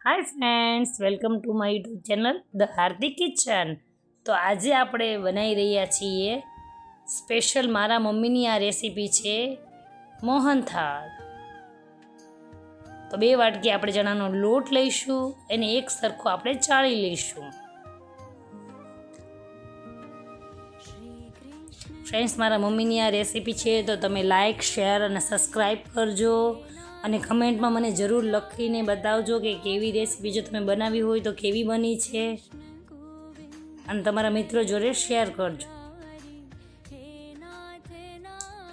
Hi friends, welcome to my YouTube channel the Hardik kitchen. તો આજે આપણે બનાવી રહ્યા છીએ સ્પેશિયલ મારા મમ્મીની આ રેસીપી છે મોહનથાળ. તો 2 વાટકી આપણે ચણાનો લોટ લઈશું, એને એક સરખો આપણે ચાળી લઈશું. ફ્રેન્ડ્સ, મારા મમ્મીની આ રેસીપી છે તો તમે લાઈક, શેર અને સબસ્ક્રાઈબ કરજો. અને કમેન્ટમાં મને જરૂર લખીને બતાવજો કે કેવી રેસીપી જો તમે બનાવી હોય તો કેવી બની છે, અને તમારા મિત્રો જોડે શેર કરજો.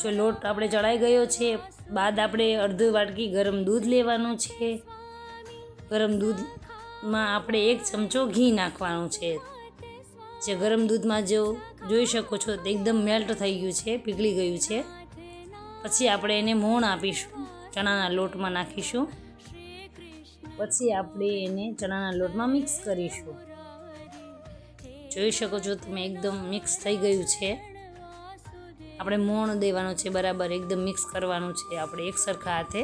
જો લોટ આપણે ચડાઈ ગયો છે, બાદ આપણે અડધી વાટકી ગરમ દૂધ લેવાનું છે. ગરમ દૂધમાં આપણે 1 ચમચો ઘી નાખવાનું છે. જે ગરમ દૂધમાં જો જોઈ શકો છો તે એકદમ મેલ્ટ થઈ ગયું છે, પીગળી ગયું છે. પછી આપણે એને મોણ આપીશું, ચણાના લોટમાં નાખીશું. પછી આપણે એને ચણાના લોટમાં મિક્સ કરીશું. જોઈ શકો છો તમે એકદમ મિક્સ થઈ ગયું છે. આપણે મોણ દેવાનું છે, બરાબર એકદમ મિક્સ કરવાનું છે આપણે એક સરખા હાથે.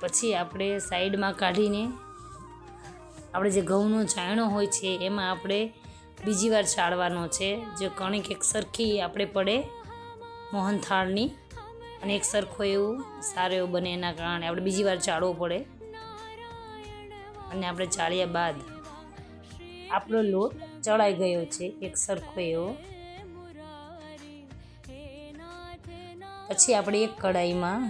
પછી આપણે સાઈડમાં કાઢીને આપણે જે ઘઉંનો ચાયણો હોય છે એમાં આપણે બીજી વાર ચાળવાનો છે. જે કણિક એક સરખી આપણે પડે મોહનથાળની, અને એક સરખો એવું સારો એવો બને એના કારણે આપણે બીજી વાર ચાળવો પડે. અને આપણે ચાળ્યા બાદ આપણો લોટ ચડાઈ ગયો છે એક સરખો એવો. પછી આપણે એક કઢાઈમાં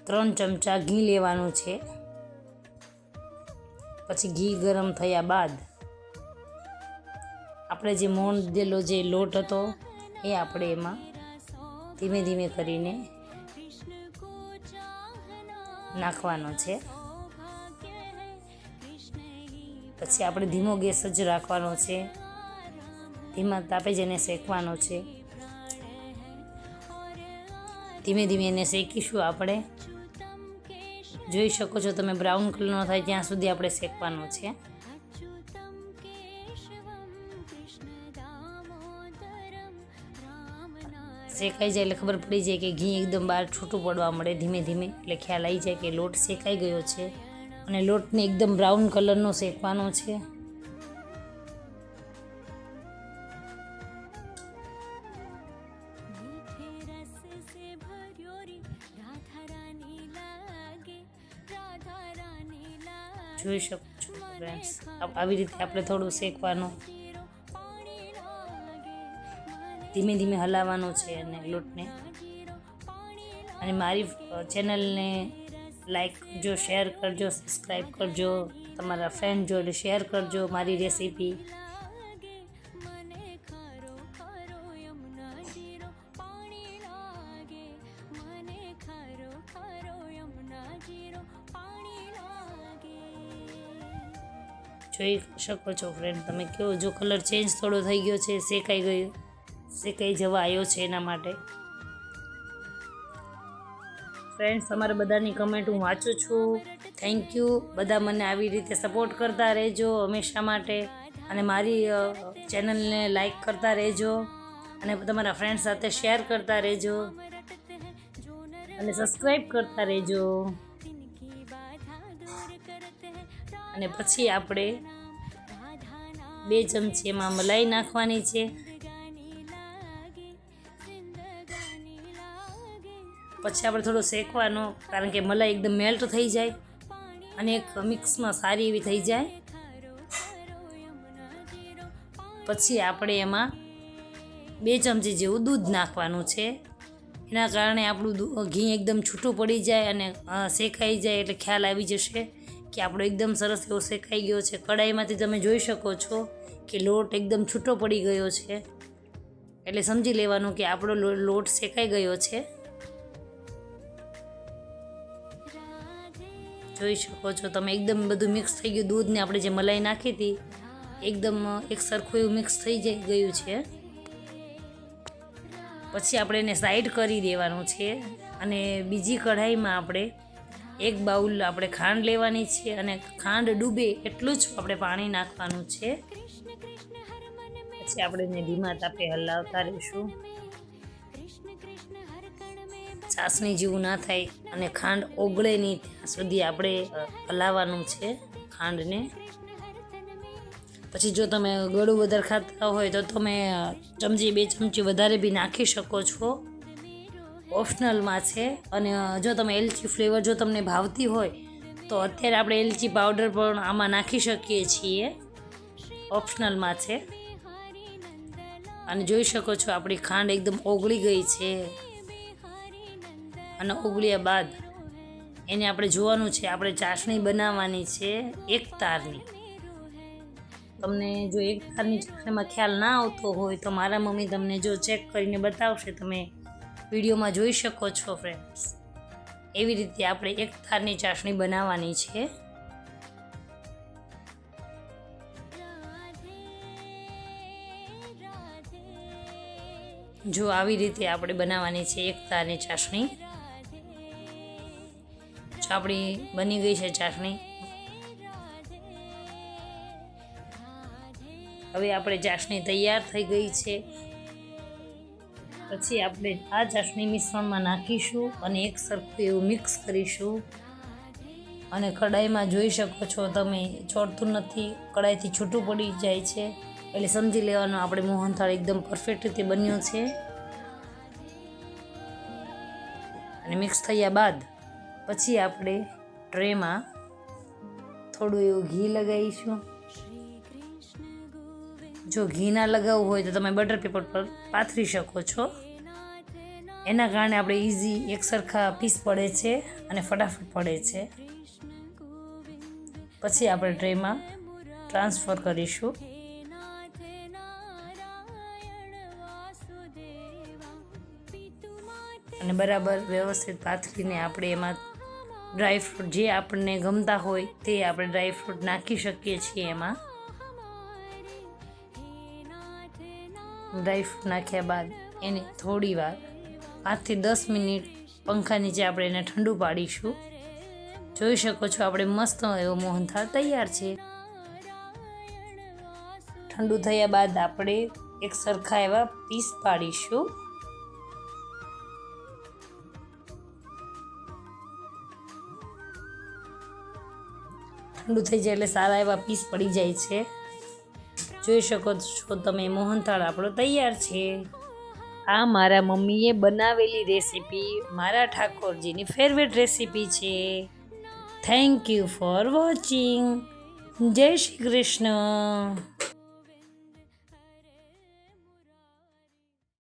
3 ચમચા ઘી લેવાનું છે. પછી ઘી ગરમ થયા બાદ આપણે જે મોણ દીધેલો જે લોટ હતો એ આપણે એમાં ધીમે ધીમે કરીને નાખવાનો છે. પછી આપણે ધીમો ગેસ જ રાખવાનો છે, ધીમા તાપે જ એને શેકવાનો છે. ધીમે ધીમે એને શેકીશું આપણે. જોઈ શકો છો તમે બ્રાઉન કલરનો થાય ત્યાં સુધી આપણે શેકવાનો છે. શેકાઈ જાય એટલે ખબર પડી જાય કે ઘી એકદમ બહાર છૂટું પડવા મળે ધીમે ધીમે, એટલે ખ્યાલ આવી જાય કે લોટ શેકાઈ ગયો છે. અને લોટને એકદમ બ્રાઉન કલરનો શેકવાનો છે. જોઈ શકો છો ફ્રેન્ડ્સ, આવી રીતે આપણે થોડું શેકવાનું, ધીમે ધીમે હલાવવાનો છે અને લોટને. અને મારી ચેનલને લાઈક કરજો, શેર કરજો, સબસ્ક્રાઈબ કરજો, તમારા ફ્રેન્ડ જોડે શેર કરજો મારી રેસીપી. જોઈ શકો છો ફ્રેન્ડ તમે કેવો, જો કલર ચેન્જ થોડો થઈ ગયો છે, શેકાઈ જવા આવ્યો છે એના માટે. ફ્રેન્ડ્સ, તમારા બધાની કમેન્ટ હું વાંચું છું. Thank you. બધા મને આવી રીતે સપોર્ટ કરતા રહેજો હંમેશા માટે. અને મારી ચેનલને લાઈક કરતા રહેજો, અને તમારા ફ્રેન્ડ સાથે શેર કરતા રહેજો, અને સબસ્ક્રાઈબ કરતા રહેજો. અને પછી આપણે 2 ચમચી એમાં મલાઈ નાખવાની છે. પછી આપણે થોડું શેકવાનું, કારણ કે મલાઈ એકદમ મેલ્ટ થઈ જાય અને એક મિક્સમાં સારી એવી થઈ જાય. પછી આપણે એમાં 2 ચમચી જેવું દૂધ નાખવાનું છે. એના કારણે આપણું ઘી એકદમ છૂટું પડી જાય અને શેકાઈ જાય, એટલે ખ્યાલ આવી જશે કે આપણો એકદમ સરસ એવો શેકાઈ ગયો છે. કઢાઈમાંથી તમે જોઈ શકો છો કે લોટ એકદમ છૂટો પડી ગયો છે, એટલે સમજી લેવાનું કે આપણો લોટ શેકાઈ ગયો છે. જોઈ શકો છો તમે એકદમ બધું મિક્સ થઈ ગયું. દૂધને આપણે જે મલાઈ નાખી હતી એકદમ એક સરખું એવું મિક્સ થઈ ગયું છે. પછી આપણે એને સાઈડ કરી દેવાનું છે. અને બીજી કઢાઈમાં આપણે 1 બાઉલ આપણે ખાંડ લેવાની છે, અને ખાંડ ડૂબે એટલું જ આપણે પાણી નાખવાનું છે. પછી આપણે એને ધીમા તાપે હલાવતા રહીશું. ચાસણી જેવું ના થાય અને ખાંડ ઓગળે નહીં ત્યાં સુધી આપણે હલાવવાનું છે ખાંડને. પછી જો તમે ગળું વધારે ખાતા હોય તો તમે ચમચી 2 ચમચી વધારે બી નાખી શકો છો, ઓપ્શનલમાં છે. અને જો તમે એલચી ફ્લેવર જો તમને ભાવતી હોય તો અત્યારે આપણે એલચી પાવડર પણ આમાં નાખી શકીએ છીએ, ઓપ્શનલમાં છે. અને જોઈ શકો છો આપણી ખાંડ એકદમ ઓગળી ગઈ છે. અને ઓગળ્યા બાદ એને આપણે જોવાનું છે, આપણે ચાસણી બનાવવાની છે 1 તારની. તમને જો 1 તારની ચાસણીમાં ખ્યાલ ના આવતો હોય તો મારા મમ્મી તમને જો ચેક કરીને બતાવશે, તમે વિડીયોમાં જોઈ શકો છો ફ્રેન્ડ્સ. એવી રીતે આપણે 1 તારની ચાસણી બનાવવાની છે. જો આવી રીતે આપણે બનાવવાની છે 1 તારની ચાસણી. આપણી બની ગઈ છે ચાસણી. હવે આપણે ચાસણી તૈયાર થઈ ગઈ છે. પછી આપણે આ ચાસણી મિશ્રણમાં નાખીશું અને એક સરખું એવું મિક્સ કરીશું. અને કઢાઈમાં જોઈ શકો છો તમે, ચોટતું નથી, કઢાઈથી છૂટું પડી જાય છે એટલે સમજી લેવાનું આપણે મોહનથાળ એકદમ પરફેક્ટ રીતે બન્યો છે. અને મિક્સ થયા બાદ પછી આપણે ટ્રેમાં થોડું એવું ઘી લગાવીશું. જો ઘી ના લગાવવું હોય તો તમે બટર પેપર પર પાથરી શકો છો. એના કારણે આપણે ઇઝી એક સરખા પીસ પડે છે અને ફટાફટ પડે છે. પછી આપણે ટ્રેમાં ટ્રાન્સફર કરીશું. અને બરાબર વ્યવસ્થિત પાથરીને આપણે એમાં ડ્રાયફ્રૂટ જે આપણને ગમતા હોય તે આપણે ડ્રાયફ્રૂટ નાખી શકીએ છીએ. એમાં ડ્રાયફ્રૂટ નાખ્યા બાદ એને થોડી વાર 5 થી 10 મિનિટ પંખા નીચે આપણે એને ઠંડુ પાડીશું. જોઈ શકો છો આપણે મસ્ત એવો મોહનથાળ તૈયાર છે. ઠંડુ થયા બાદ આપણે એક સરખા એવા પીસ પાડીશું. ઠંડુ થઈ જાય એટલે સારા એવા પીસ પડી જાય છે. જોઈ શકો છો તમે મોહનથાળ આપણો તૈયાર છે. આ મારા મમ્મીએ બનાવેલી રેસીપી મારા ઠાકોરજીની ફેવરેટ રેસીપી છે. Thank you for watching. જય શ્રી કૃષ્ણ.